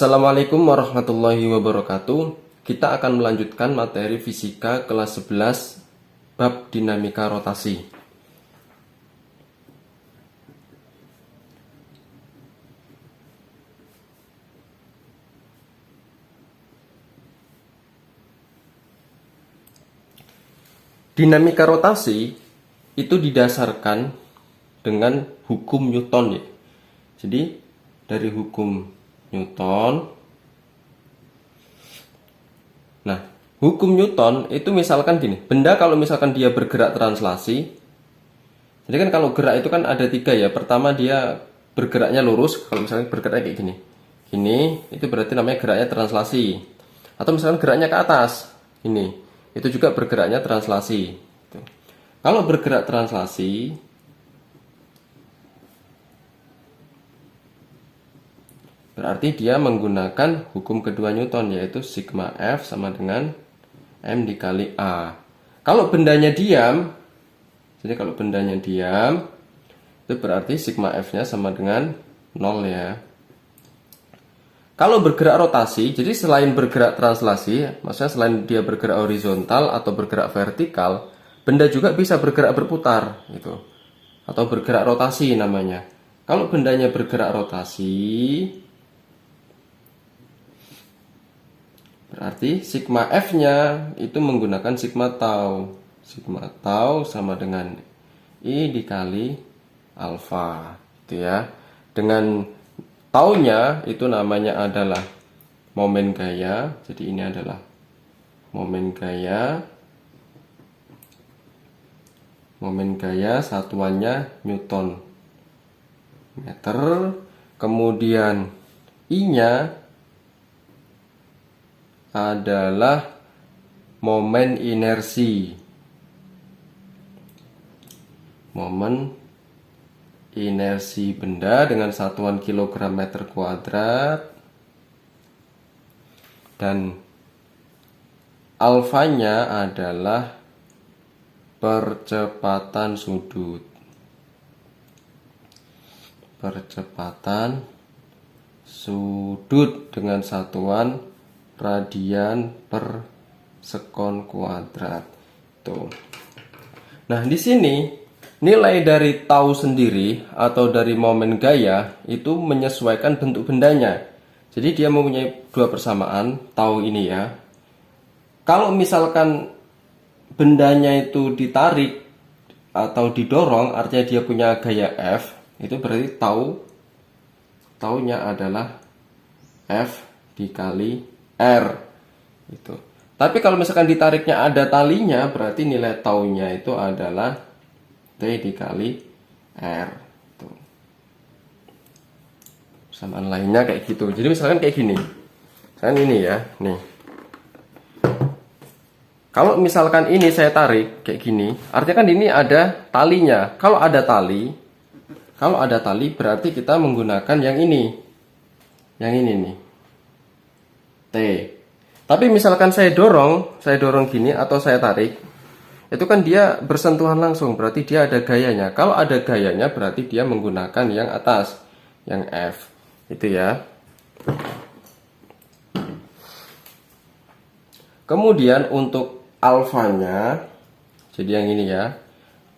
Assalamualaikum warahmatullahi wabarakatuh. Kita akan melanjutkan materi fisika kelas 11 bab dinamika rotasi. Dinamika rotasi itu didasarkan dengan hukum Newton ya. Jadi dari hukum Newton. Nah, hukum Newton itu misalkan gini, benda kalau misalkan dia bergerak translasi. Jadi kan kalau gerak itu kan ada tiga ya. Pertama dia bergeraknya lurus, kalau misalnya bergeraknya kayak gini. Gini, itu berarti namanya geraknya translasi. Atau misalkan geraknya ke atas. Ini, itu juga bergeraknya translasi. Kalau bergerak translasi, berarti dia menggunakan hukum kedua Newton, yaitu sigma F sama dengan M dikali A. Kalau bendanya diam, jadi kalau bendanya diam, itu berarti sigma F-nya sama dengan 0 ya. Kalau bergerak rotasi, jadi selain bergerak translasi, maksudnya selain dia bergerak horizontal atau bergerak vertikal, benda juga bisa bergerak berputar, gitu. Atau bergerak rotasi namanya. Kalau bendanya bergerak rotasi, berarti sigma F-nya itu menggunakan sigma tau. Sigma tau sama dengan I dikali alfa, gitu ya. Dengan taunya itu namanya adalah momen gaya. Jadi ini adalah momen gaya. Momen gaya satuannya Newton meter. Kemudian I-nya adalah momen inersi. Momen inersi benda dengan satuan kilogram meter kuadrat. Dan alfanya adalah percepatan sudut. Percepatan sudut dengan satuan radian per sekon kuadrat. Tuh. Nah, di sini nilai dari tau sendiri atau dari momen gaya itu menyesuaikan bentuk bendanya. Jadi dia mempunyai dua persamaan, tau ini ya. Kalau misalkan bendanya itu ditarik atau didorong, artinya dia punya gaya F, itu berarti taunya adalah F dikali R itu. Tapi kalau misalkan ditariknya ada talinya, berarti nilai taunya itu adalah T dikali R itu. Persamaan lainnya kayak gitu. Jadi misalkan kayak gini. Misalkan ini ya, nih. Kalau misalkan ini saya tarik kayak gini, artinya kan ini ada talinya. Kalau ada tali berarti kita menggunakan yang ini. Yang ini nih. T. Tapi misalkan saya dorong gini atau saya tarik, itu kan dia bersentuhan langsung, berarti dia ada gayanya. Kalau ada gayanya berarti dia menggunakan yang atas, yang F. Itu ya. Kemudian untuk alfanya, jadi yang ini ya,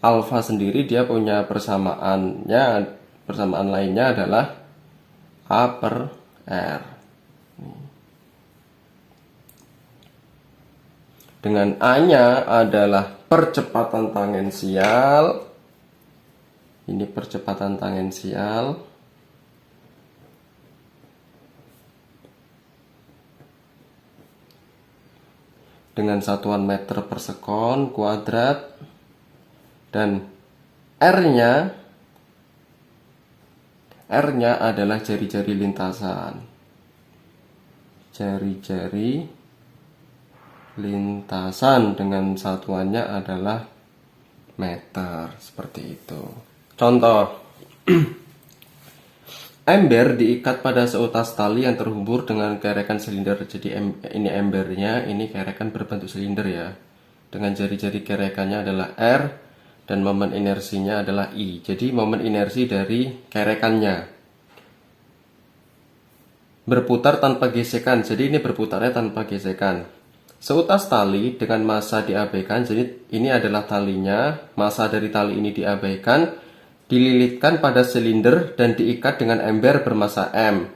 alfa sendiri dia punya persamaan lainnya adalah A per R. Dengan A-nya adalah percepatan tangensial. Ini percepatan tangensial. Dengan satuan meter per sekon kuadrat. Dan R-nya adalah jari-jari lintasan. Jari-jari lintasan dengan satuannya adalah meter, seperti itu. Contoh. Ember diikat pada seutas tali yang terhubung dengan kerekan silinder. Jadi ini embernya, ini kerekan berbentuk silinder ya. Dengan jari-jari kerekannya adalah R dan momen inersinya adalah I. Jadi momen inersi dari kerekannya. berputar tanpa gesekan. Jadi ini berputarnya tanpa gesekan. Seutas tali dengan massa diabaikan. Jadi ini adalah talinya. Massa dari tali ini diabaikan, dililitkan pada silinder dan diikat dengan ember bermassa M.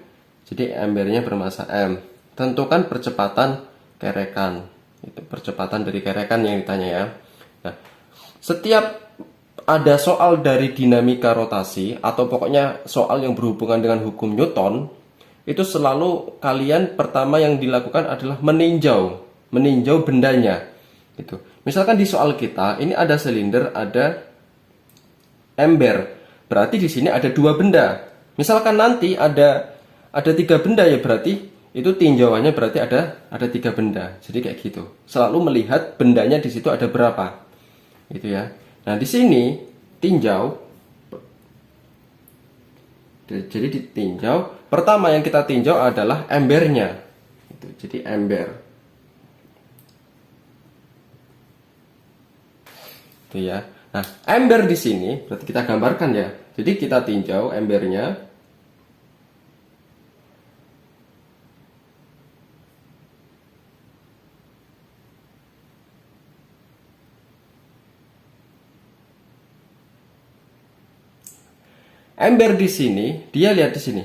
Jadi embernya bermassa M. Tentukan percepatan kerekan. Itu percepatan dari kerekan yang ditanya ya. Nah, setiap ada soal dari dinamika rotasi atau pokoknya soal yang berhubungan dengan hukum Newton, itu selalu kalian pertama yang dilakukan adalah meninjau bendanya. Gitu. Misalkan di soal kita ini ada silinder, ada ember. Berarti di sini ada dua benda. Misalkan nanti ada tiga benda ya berarti itu tinjauannya berarti ada tiga benda. Jadi kayak gitu. Selalu melihat bendanya di situ ada berapa. Gitu ya. Nah, di sini tinjau. Jadi ditinjau, pertama yang kita tinjau adalah embernya. Jadi ember. Itu ya. Nah, ember di sini berarti kita gambarkan ya. Jadi kita tinjau embernya. Ember di sini, dia lihat di sini.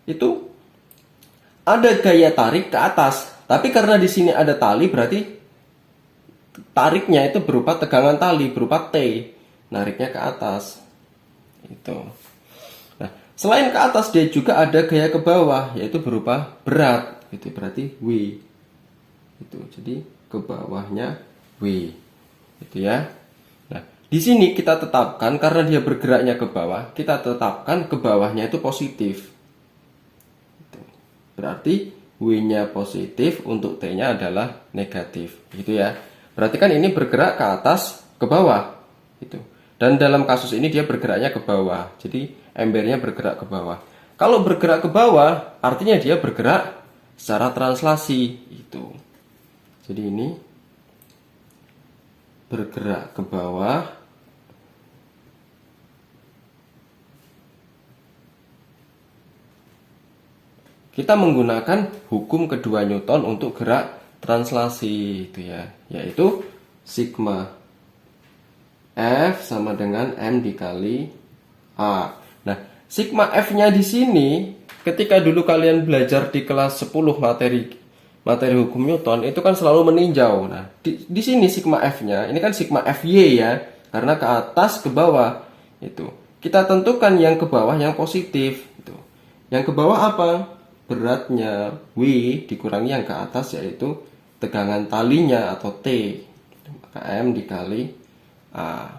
Itu ada gaya tarik ke atas. Tapi karena di sini ada tali, berarti tariknya itu berupa tegangan tali, berupa T. Nariknya ke atas. Itu. Nah, selain ke atas dia juga ada gaya ke bawah, yaitu berupa berat. Itu berarti W. Itu. Jadi ke bawahnya W. Itu ya. Nah, di sini kita tetapkan karena dia bergeraknya ke bawah, kita tetapkan ke bawahnya itu positif. Berarti W-nya positif, untuk T-nya adalah negatif. Gitu ya. Berarti kan ini bergerak ke atas, ke bawah. Gitu. Dan dalam kasus ini dia bergeraknya ke bawah. Jadi embernya bergerak ke bawah. Kalau bergerak ke bawah, artinya dia bergerak secara translasi. Itu. Jadi ini bergerak ke bawah. Kita menggunakan hukum kedua Newton untuk gerak translasi itu ya, yaitu sigma F sama dengan M dikali A. Nah, sigma F-nya di sini ketika dulu kalian belajar di kelas 10 materi hukum Newton itu kan selalu meninjau. Nah, di sini sigma F-nya ini kan sigma FY ya, karena ke atas ke bawah itu. Kita tentukan yang ke bawah yang positif itu. Yang ke bawah apa? Beratnya W dikurangi yang ke atas yaitu tegangan talinya atau T. Maka M dikali A.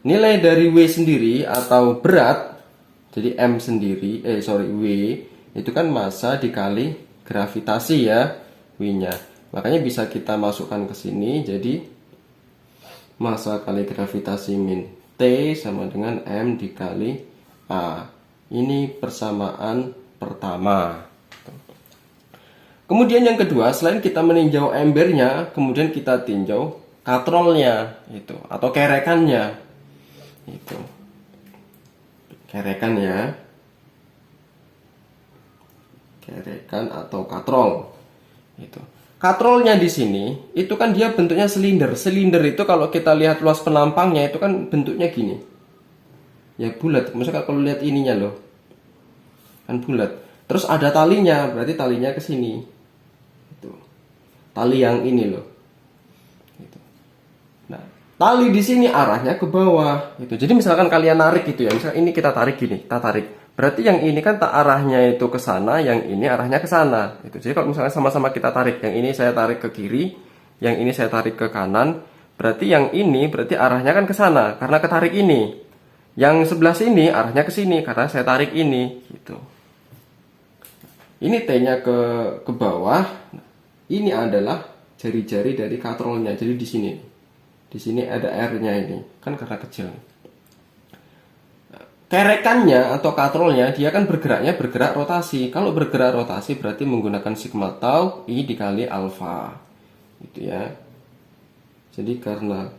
Nilai dari W sendiri atau berat, jadi M sendiri, W itu kan massa dikali gravitasi ya, W-nya. Makanya bisa kita masukkan ke sini, jadi massa kali gravitasi min T sama dengan M dikali A. Ini persamaan pertama. Kemudian yang kedua, selain kita meninjau embernya, kemudian kita tinjau katrolnya itu atau kerekannya. Itu. Kerekan ya. Kerekan atau katrol. Itu. Katrolnya di sini itu kan dia bentuknya silinder. Silinder itu kalau kita lihat luas penampangnya itu kan bentuknya gini. Ya bulat. Maksudnya kalau lihat ininya loh. Kan bulat. Terus ada talinya, berarti talinya ke sini. Tali yang ini loh. Gitu. Nah, tali di sini arahnya ke bawah. Gitu. Jadi misalkan kalian narik gitu ya, misal ini kita tarik gini, kita tarik. Berarti yang ini kan tak arahnya itu ke sana, yang ini arahnya ke sana. Gitu. Jadi kalau misalnya sama-sama kita tarik, yang ini saya tarik ke kiri, yang ini saya tarik ke kanan, berarti yang ini berarti arahnya kan ke sana karena ketarik ini. Yang sebelah sini arahnya ke sini karena saya tarik ini. Gitu. Ini T-nya ke bawah. Ini adalah jari-jari dari katrolnya. Jadi di sini. Di sini ada R-nya ini. Kan karena kecil. Kerekannya atau katrolnya dia kan bergerak rotasi. Kalau bergerak rotasi berarti menggunakan sigma tau I dikali alfa. Gitu ya. Jadi karena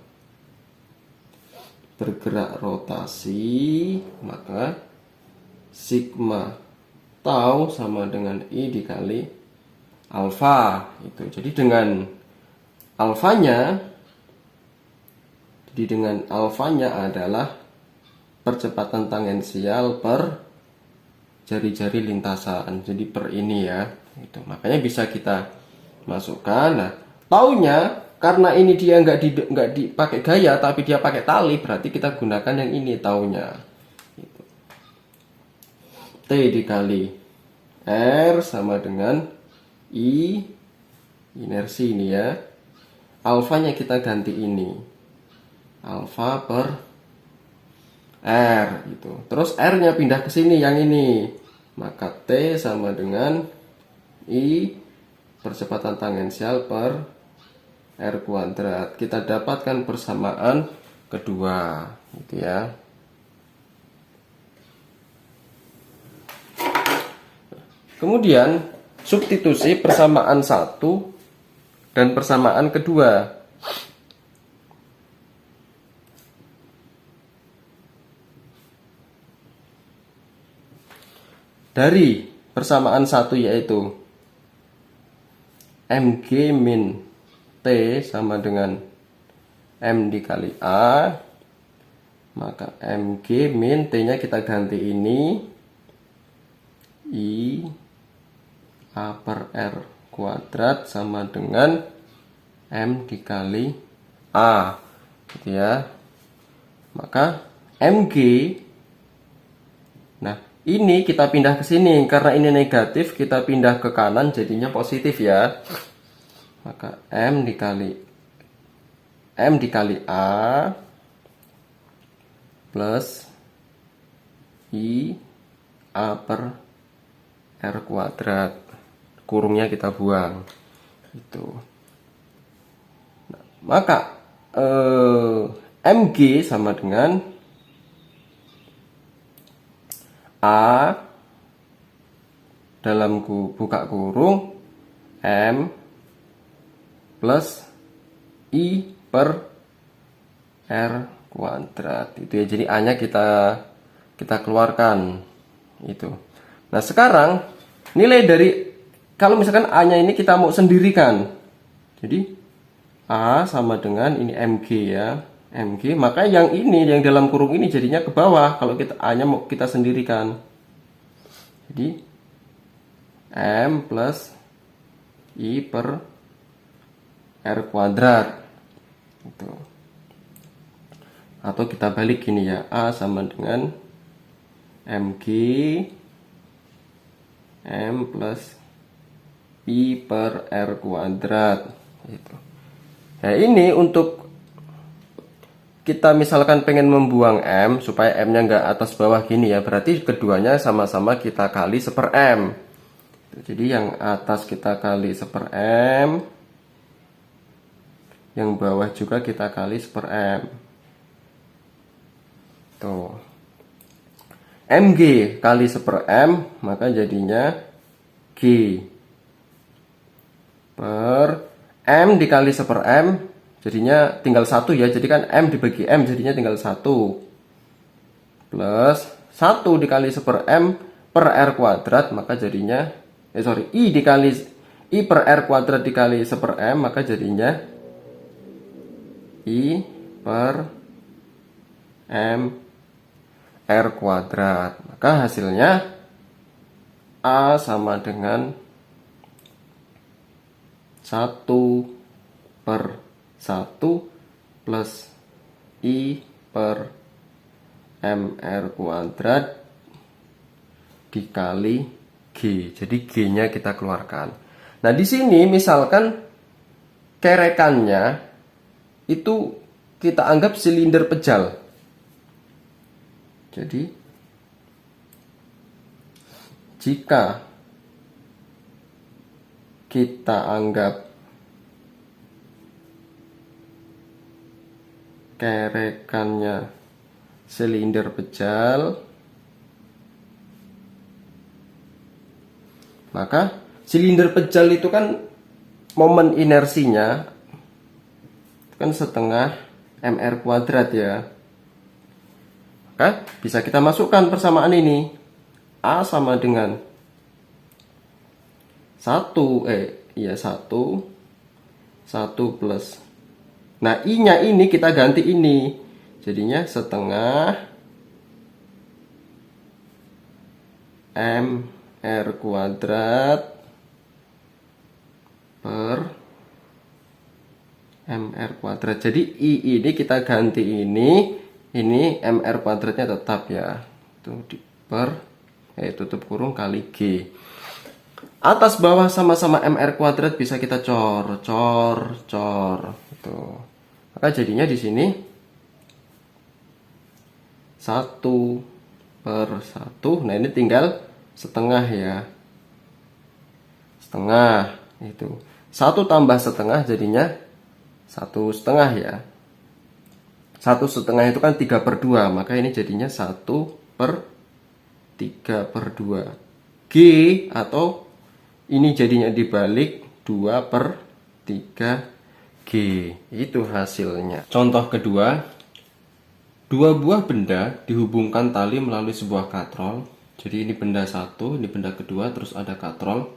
bergerak rotasi maka sigma tau sama dengan I dikali alfa itu. Jadi dengan alfanya adalah percepatan tangensial per jari-jari lintasan. Jadi per ini ya. Itu. Makanya bisa kita masukkan. Nah, taunya karena ini dia nggak dipakai gaya tapi dia pakai tali, berarti kita gunakan yang ini taunya. Gitu. T dikali R sama dengan I inersi ini ya. Alfanya kita ganti ini. Alfa per R gitu. Terus R-nya pindah ke sini yang ini. Maka T sama dengan I percepatan tangensial per R kuadrat. Kita dapatkan persamaan kedua gitu ya. Kemudian substitusi persamaan satu dan persamaan kedua. Dari persamaan satu yaitu Mg min T sama dengan M dikali A, maka Mg min T nya kita ganti ini I A per R kuadrat sama dengan M dikali A gitu ya. Maka Mg, nah ini kita pindah ke sini karena ini negatif, kita pindah ke kanan jadinya positif ya. Maka M dikali A plus I A per R kuadrat. Kurungnya kita buang. Itu. Nah, maka Mg sama dengan A dalam buka kurung M plus I per R kuadrat itu ya. Jadi A nya kita keluarkan itu. Nah sekarang nilai dari, kalau misalkan A nya ini kita mau sendirikan, jadi A sama dengan ini Mg ya, Mg, maka yang ini yang dalam kurung ini jadinya ke bawah kalau kita A nya mau kita sendirikan. Jadi M plus I per R kuadrat itu. Atau kita balik gini ya, A sama dengan Mg M plus I per R kuadrat itu. Nah ini untuk kita misalkan pengen membuang M supaya M nya nggak atas bawah gini ya, berarti keduanya sama-sama kita kali 1/M. Jadi yang atas kita kali 1/M, yang bawah juga kita kali 1/M. Tuh. Mg kali 1/M, maka jadinya G per M dikali 1/M, jadinya tinggal 1 ya. Jadi kan M dibagi M jadinya tinggal 1. Plus 1 dikali 1/M per R kuadrat, maka jadinya I per R kuadrat dikali 1/M, maka jadinya I per M R kuadrat. Maka hasilnya A sama dengan 1 per 1 plus I per MR kuadrat dikali G. Jadi G-nya kita keluarkan. Nah, di sini misalkan kerekannya itu kita anggap silinder pejal. Jadi jika kita anggap kerekannya silinder pejal, maka silinder pejal itu kan momen inersinya kan setengah MR kuadrat ya. Maka bisa kita masukkan persamaan ini. A sama dengan 1 plus. Nah, I-nya ini kita ganti ini. Jadinya setengah MR kuadrat per MR kuadrat. Jadi I ini kita ganti ini MR kuadratnya tetap ya. Itu tutup kurung kali G. Atas bawah sama-sama MR kuadrat bisa kita cor. Gitu. Maka jadinya di sini 1/1. Nah, ini tinggal setengah ya. Setengah itu. 1 tambah setengah jadinya 1/2 ya. 1/2 itu kan 3/2, maka ini jadinya 1/3/2. G atau ini jadinya dibalik 2/3 G. Itu hasilnya. Contoh kedua, 2 buah benda dihubungkan tali melalui sebuah katrol. Jadi ini benda 1, ini benda kedua, terus ada katrol.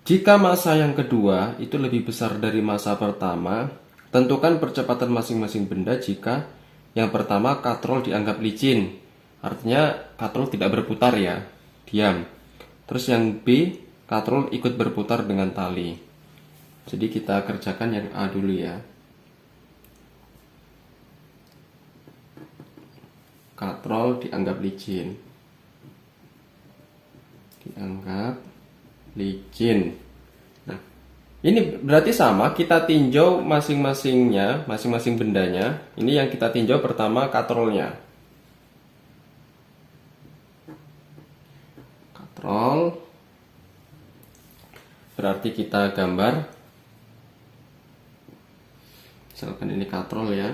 Jika massa yang kedua itu lebih besar dari massa pertama, tentukan percepatan masing-masing benda jika yang pertama katrol dianggap licin. Artinya katrol tidak berputar ya, diam. Terus yang B, katrol ikut berputar dengan tali. Jadi kita kerjakan yang A dulu ya. Katrol dianggap licin. Nah, ini berarti sama, kita tinjau masing-masing bendanya. Ini yang kita tinjau pertama katrolnya. Katrol. Berarti kita gambar. Misalkan ini katrol ya.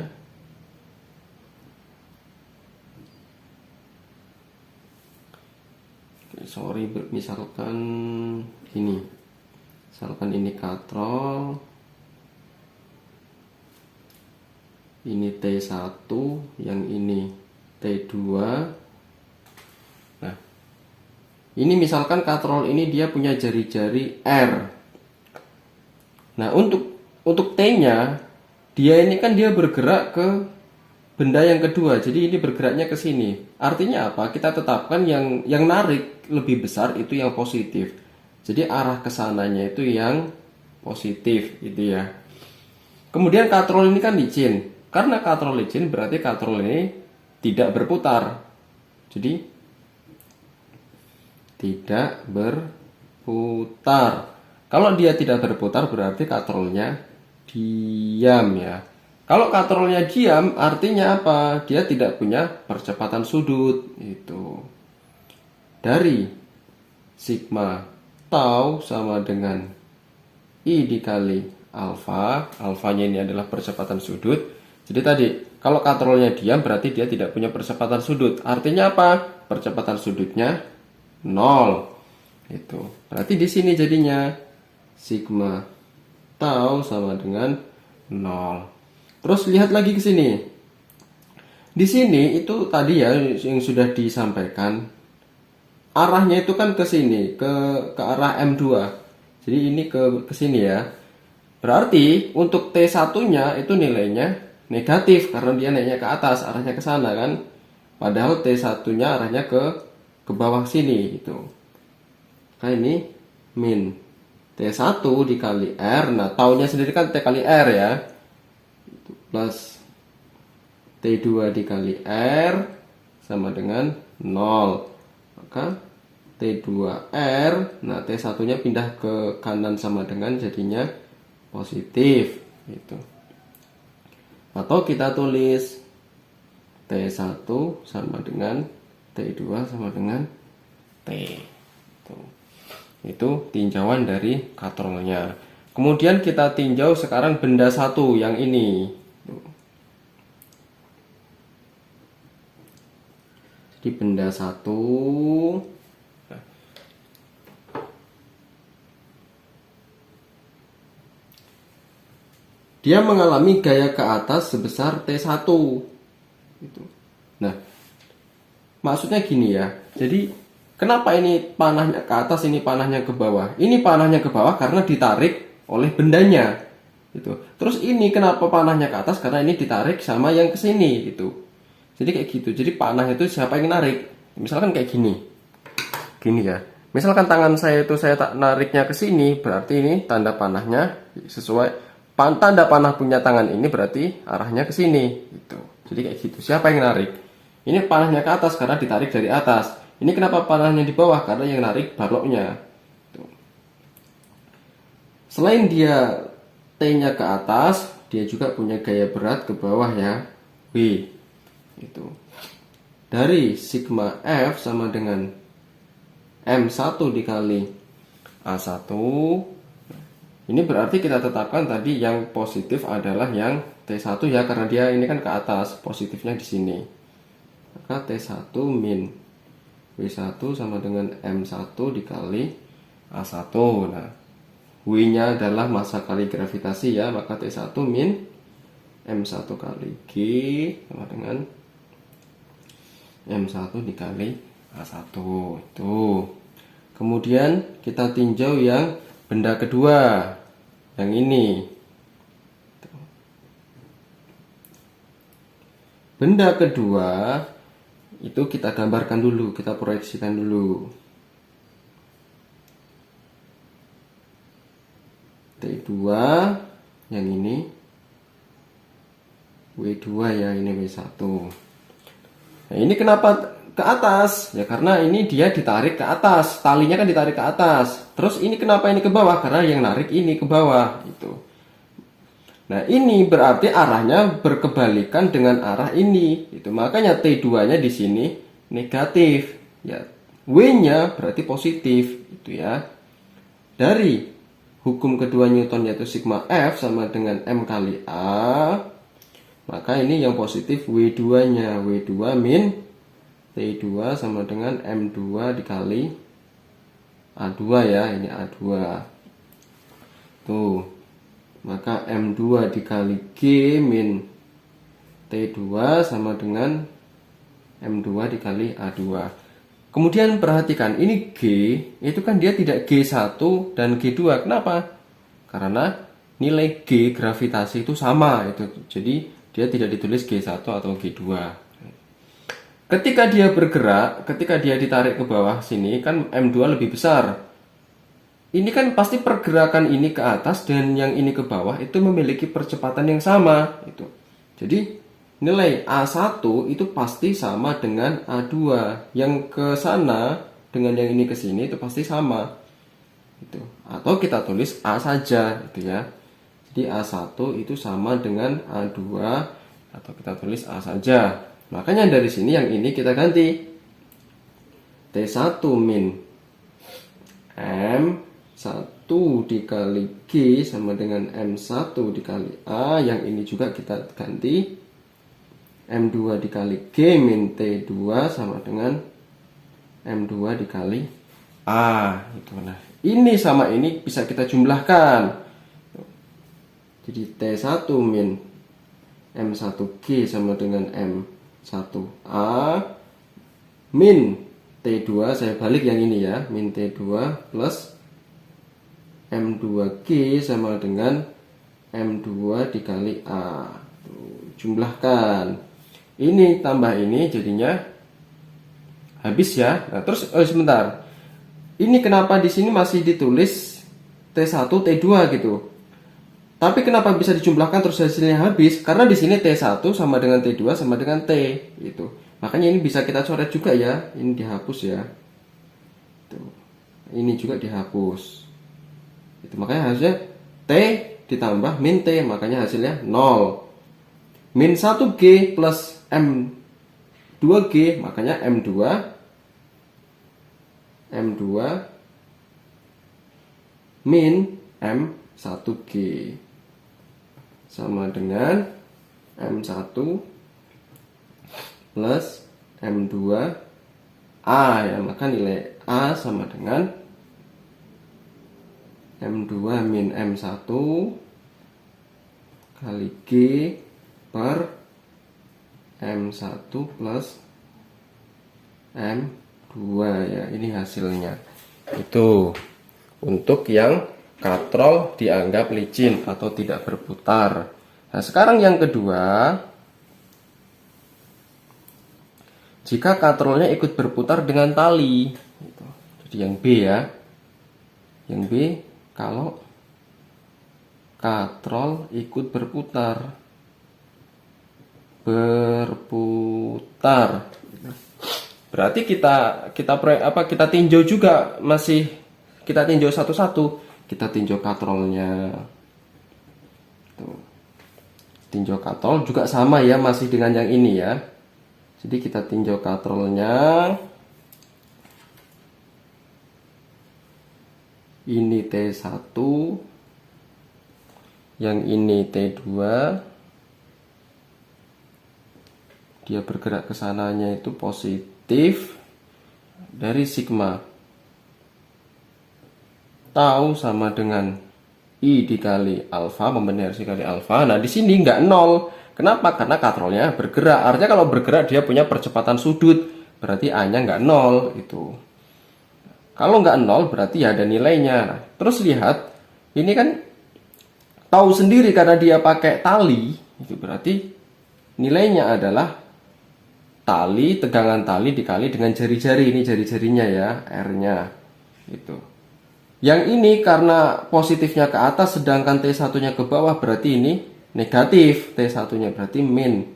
Misalkan ini. Misalkan ini katrol. Ini T1, yang ini T2. Nah, ini misalkan katrol ini dia punya jari-jari R. Nah, untuk T-nya, dia ini kan dia bergerak ke benda yang kedua. Jadi ini bergeraknya ke sini. Artinya apa? Kita tetapkan yang narik lebih besar itu yang positif. Jadi arah kesananya itu yang positif gitu ya. Kemudian katrol ini kan licin. Karena katrol licin berarti katrol ini tidak berputar. Jadi tidak berputar. Kalau dia tidak berputar berarti katrolnya diam ya. Kalau katrolnya diam artinya apa? Dia tidak punya percepatan sudut. Itu dari sigma tau sama dengan I dikali alfa. Alfanya ini adalah percepatan sudut. Jadi tadi kalau katrolnya diam berarti dia tidak punya percepatan sudut. Artinya apa? Percepatan sudutnya 0. Itu. Berarti di sini jadinya sigma tau sama dengan 0. Terus lihat lagi ke sini. Di sini itu tadi ya yang sudah disampaikan. Arahnya itu kan ke sini, ke arah M2. Jadi ini ke sini ya. Berarti untuk T1-nya itu nilainya negatif karena dia naiknya ke atas, arahnya ke sana kan. Padahal T1-nya arahnya ke bawah sini gitu. Nah ini min T1 dikali R. Nah, taunya sendiri kan T kali R ya. Plus T2 dikali R sama dengan 0. Maka T2R, nah T1 nya pindah ke kanan sama dengan jadinya positif gitu. Atau kita tulis T1 sama dengan T2 sama dengan T. Itu tinjauan dari katrolnya. Kemudian kita tinjau sekarang benda satu yang ini. Di benda satu, dia mengalami gaya ke atas sebesar T1 gitu. Nah, maksudnya gini ya. Jadi Kenapa ini panahnya ke atas, ini panahnya ke bawah? Ini panahnya ke bawah karena ditarik oleh bendanya. Gitu. Terus ini kenapa panahnya ke atas? Karena ini ditarik sama yang ke sini gitu. Jadi kayak gitu. Jadi panah itu siapa yang narik? Misalkan kayak gini. Gini ya. Misalkan tangan saya itu saya tak nariknya ke sini, berarti ini tanda panahnya sesuai tanda panah punya tangan ini berarti arahnya ke sini gitu. Jadi kayak gitu. Siapa yang narik? Ini panahnya ke atas karena ditarik dari atas. Ini kenapa panahnya di bawah? Karena yang narik baloknya. Tuh. Selain dia T-nya ke atas, dia juga punya gaya berat ke bawah ya. W. Itu. Dari sigma F sama dengan M1 dikali A1. Ini berarti kita tetapkan tadi yang positif adalah yang T1 ya, karena dia ini kan ke atas, positifnya di sini. Maka T1 min W1 sama dengan M1 dikali A1. Nah, W-nya adalah massa kali gravitasi ya, maka T1 min M1 kali G sama dengan M1 dikali A1 itu. Kemudian kita tinjau yang benda kedua, yang ini. Benda kedua itu kita gambarkan dulu, kita proyeksikan dulu. T2 yang ini, W2 ya, ini W1. Nah, ini kenapa ke atas? Ya karena ini dia ditarik ke atas, talinya kan ditarik ke atas. Terus ini kenapa ini ke bawah? Karena yang narik ini ke bawah itu. Nah, ini berarti arahnya berkebalikan dengan arah ini. Itu makanya T2-nya di sini negatif. Ya, W-nya berarti positif itu ya. Dari hukum kedua Newton yaitu sigma F sama dengan M kali A, maka ini yang positif W2-nya. W2 min T2 sama dengan M2 dikali A2 ya, ini A2. Tuh. Maka M2 dikali G min T2 sama dengan M2 dikali A2. Kemudian perhatikan, ini G, itu kan dia tidak G1 dan G2. Kenapa? Karena nilai G gravitasi itu sama itu. Jadi dia tidak ditulis G1 atau G2. Ketika dia bergerak, ketika dia ditarik ke bawah sini kan M2 lebih besar. Ini kan pasti pergerakan ini ke atas dan yang ini ke bawah itu memiliki percepatan yang sama itu. Jadi nilai A1 itu pasti sama dengan A2. Yang ke sana dengan yang ini ke sini itu pasti sama. Itu. Atau kita tulis A saja gitu ya. Jadi A1 itu sama dengan A2 atau kita tulis A saja. Makanya dari sini yang ini kita ganti. T1 min M1 dikali G sama dengan M1 dikali A. Yang ini juga kita ganti. M2 dikali G min T2 sama dengan M2 dikali A. Itu. Nah, ini sama ini bisa kita jumlahkan. Jadi T1 min M1G sama dengan M1A min T2, saya balik yang ini ya, min T2 plus M2G sama dengan M2 dikali A. Tuh, jumlahkan. Ini tambah ini jadinya habis ya. Nah, terus sebentar. Ini kenapa di sini masih ditulis T1 T2 gitu? Tapi kenapa bisa dijumlahkan terus hasilnya habis? Karena di sini T1 sama dengan T2 sama dengan T gitu. Makanya ini bisa kita coret juga ya. Ini dihapus ya. Tuh. Ini juga dihapus. Itu makanya hasilnya T ditambah min T, makanya hasilnya 0. Min 1G plus M2G, makanya M2 min M1G sama dengan M1 plus M2A ya, maka nilai A sama dengan M2 min M1 kali G per M1 plus M2 2 ya, ini hasilnya. Itu untuk yang katrol dianggap licin atau tidak berputar. Nah, sekarang yang kedua, jika katrolnya ikut berputar dengan tali. Jadi yang B ya. Yang B, kalau katrol ikut berputar. Berarti kita tinjau juga, masih kita tinjau satu-satu. Kita tinjau katrolnya. Tuh. Tinjau katrol juga sama ya, masih dengan yang ini ya. Jadi kita tinjau katrolnya. Ini T1, yang ini T2. Dia bergerak ke sananya itu positif dari sigma tau sama dengan I dikali alfa, momen inersi kali alfa. Nah, di sini nggak nol. Kenapa? Karena katrolnya bergerak. Artinya kalau bergerak dia punya percepatan sudut. Berarti A-nya nggak nol itu. Kalau nggak nol berarti ya ada nilainya. Nah, terus lihat, ini kan tahu sendiri karena dia pakai tali. Itu berarti nilainya adalah tali, tegangan tali dikali dengan jari-jari. Ini jari-jarinya ya, R-nya. Itu. Yang ini karena positifnya ke atas sedangkan T1-nya ke bawah, berarti ini negatif. T1-nya berarti min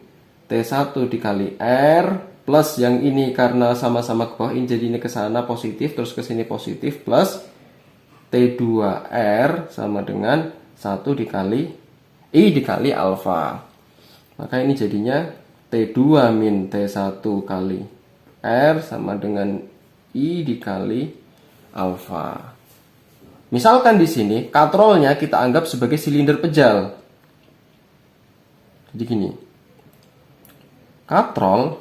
T1 dikali R, plus yang ini karena sama-sama ke bawah, ini jadi ini ke sana positif, terus ke sini positif, plus T2R sama dengan 1 dikali I dikali alfa. Maka ini jadinya T2 min T1 kali R sama dengan I dikali alfa. Misalkan di sini katrolnya kita anggap sebagai silinder pejal. Jadi gini. Katrol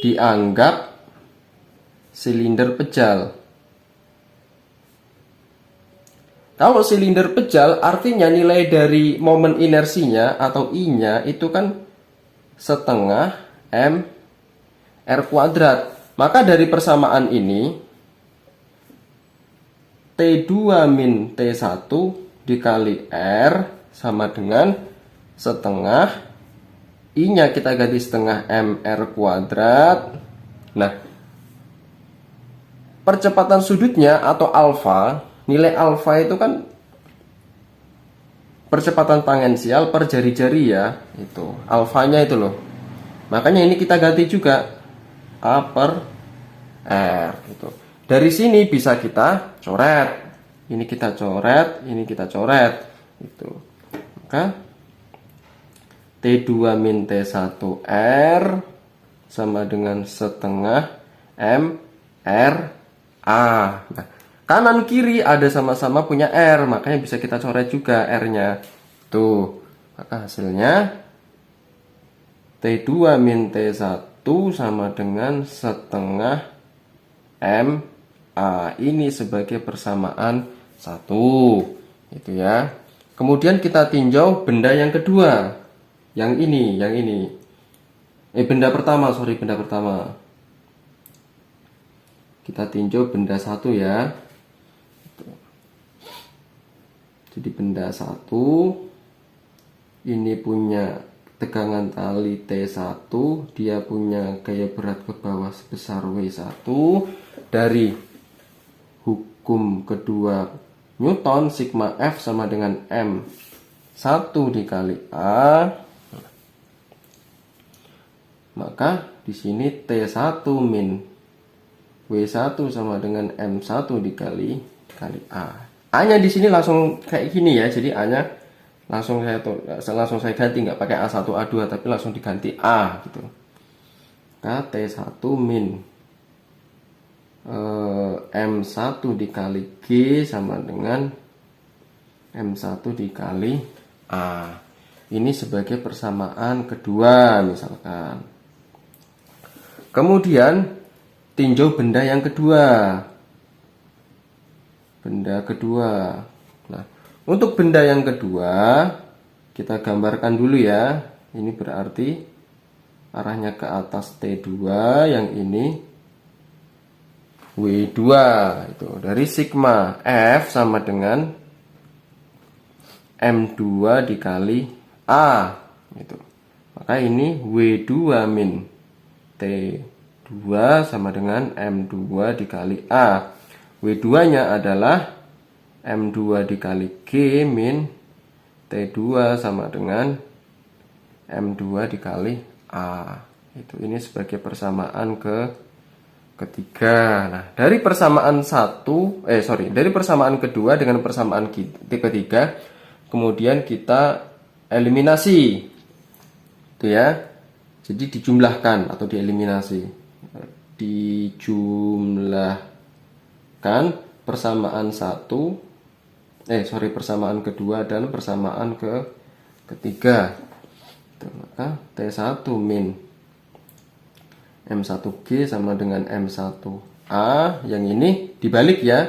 dianggap silinder pejal. Kalau silinder pejal artinya nilai dari momen inersinya atau I-nya itu kan setengah M R kuadrat. Maka dari persamaan ini T2 min T1 dikali R sama dengan setengah I-nya kita ganti setengah M R kuadrat. Nah, percepatan sudutnya atau alfa, nilai alfa itu kan percepatan tangensial per jari-jari ya, itu alfanya itu loh. Makanya ini kita ganti juga A per R gitu. Dari sini bisa kita coret. Ini kita coret, ini kita coret itu. Maka T2 min T1 R sama dengan setengah M R A. Nah, kanan kiri ada sama-sama punya R, makanya bisa kita coret juga R-nya. Tuh, maka hasilnya T2 min T1 sama dengan setengah M A. Ini sebagai persamaan 1. Itu ya. Kemudian kita tinjau benda yang kedua. Yang ini. Benda pertama. Kita tinjau benda 1 ya. Jadi benda 1 ini punya tegangan tali T1, dia punya gaya berat ke bawah sebesar W1. Dari hukum kedua Newton, sigma F sama dengan M1 dikali A. Maka di sini T1 min W1 sama dengan M1 dikali A. A-nya di sini langsung kayak gini ya. Jadi A-nya langsung saya ganti, nggak pakai A1 A2 tapi langsung diganti A gitu. Nah, T1 min M1 dikali G sama dengan M1 dikali A. Ini sebagai persamaan kedua misalkan. Kemudian tinjau benda yang kedua. Nah, untuk benda yang kedua kita gambarkan dulu ya. Ini berarti arahnya ke atas T2, yang ini W2 itu dari sigma F sama dengan M2 dikali A itu. Maka ini W2 min T2 sama dengan M2 dikali A. W2 nya adalah M2 dikali G min T2 sama dengan M2 dikali A. Ini sebagai persamaan ketiga. Nah, dari persamaan dari persamaan kedua dengan persamaan ketiga, kemudian kita eliminasi. Itu ya. Jadi dijumlahkan atau dieliminasi. Dijumlahkan persamaan persamaan kedua dan persamaan ketiga. Maka T1 min M1G sama dengan M1A. Yang ini dibalik ya.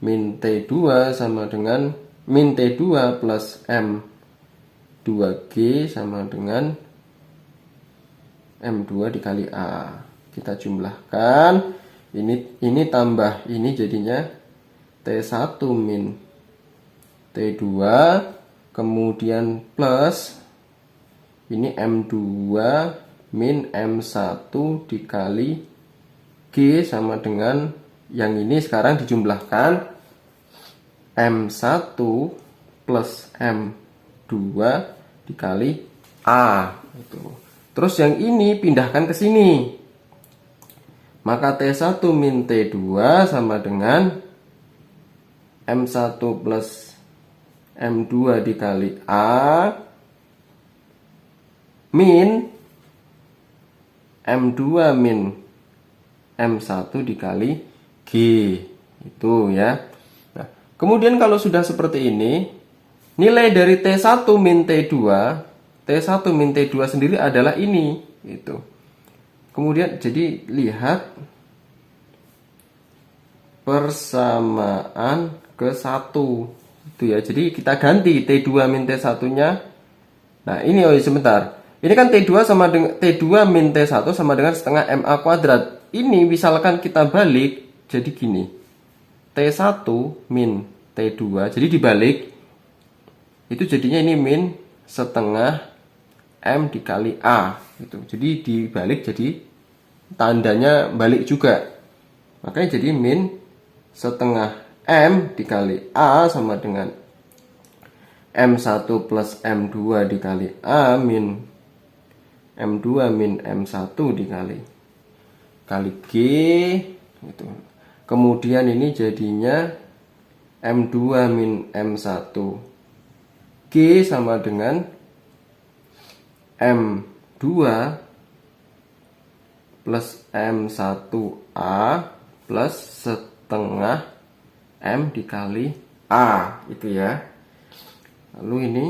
Min T2 sama dengan min T2 plus M2G sama dengan M2 dikali A. Kita jumlahkan. Ini tambah ini jadinya T1 min T2 kemudian plus ini M2 min M1 dikali G sama dengan yang ini sekarang dijumlahkan M1 plus M2 dikali A itu. Terus yang ini pindahkan ke sini. Maka T1 min T2 sama dengan M1 plus M2 dikali A min M2 min M1 dikali G. Itu ya. Nah, kemudian kalau sudah seperti ini, nilai dari T1 min T2 min T2 sendiri adalah ini. Itu. Kemudian jadi lihat persamaan ke-1. Itu ya. Jadi kita ganti T2 min T1-nya. Nah, ini sebentar. Ini kan T2 sama dengan T2 min T1 sama dengan setengah MA kuadrat. Ini misalkan kita balik jadi gini. T1 min T2 jadi dibalik. Itu jadinya ini min setengah M dikali A gitu. Jadi dibalik jadi tandanya balik juga. Makanya jadi min setengah M dikali A sama dengan M1 plus M2 dikali A min M2 min M1 dikali G gitu. Kemudian ini jadinya M2 min M1 G sama dengan M2 plus M1A plus setengah M dikali A itu ya. Lalu ini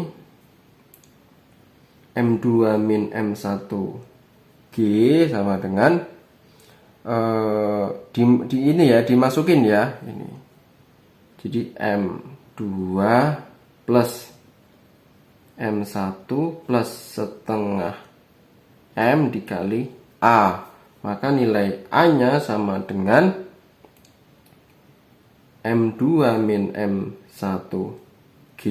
M2 min M1 G sama dengan ini ya dimasukin ya ini. Jadi M2 plus M1 plus setengah M dikali A. Maka nilai A-nya sama dengan M2 min M1 G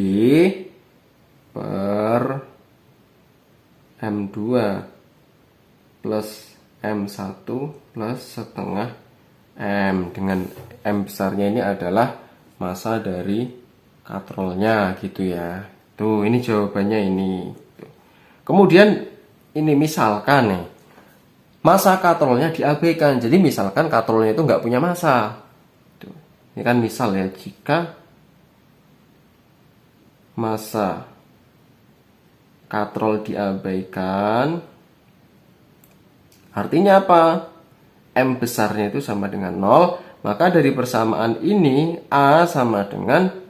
per M2 plus M1 plus setengah M. Dengan M besarnya ini adalah massa dari katrolnya gitu ya. Tuh, ini jawabannya ini. Kemudian ini misalkan nih, massa katrolnya diabaikan. Jadi misalkan katrolnya itu nggak punya massa. Tuh. Ini kan misal ya, jika massa katrol diabaikan, artinya apa? M besarnya itu sama dengan 0. Maka dari persamaan ini A sama dengan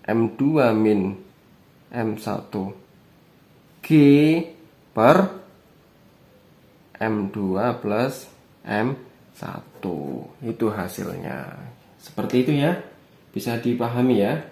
M2 min M1 G per M2 plus M1. Itu hasilnya. Seperti itu ya. Bisa dipahami ya.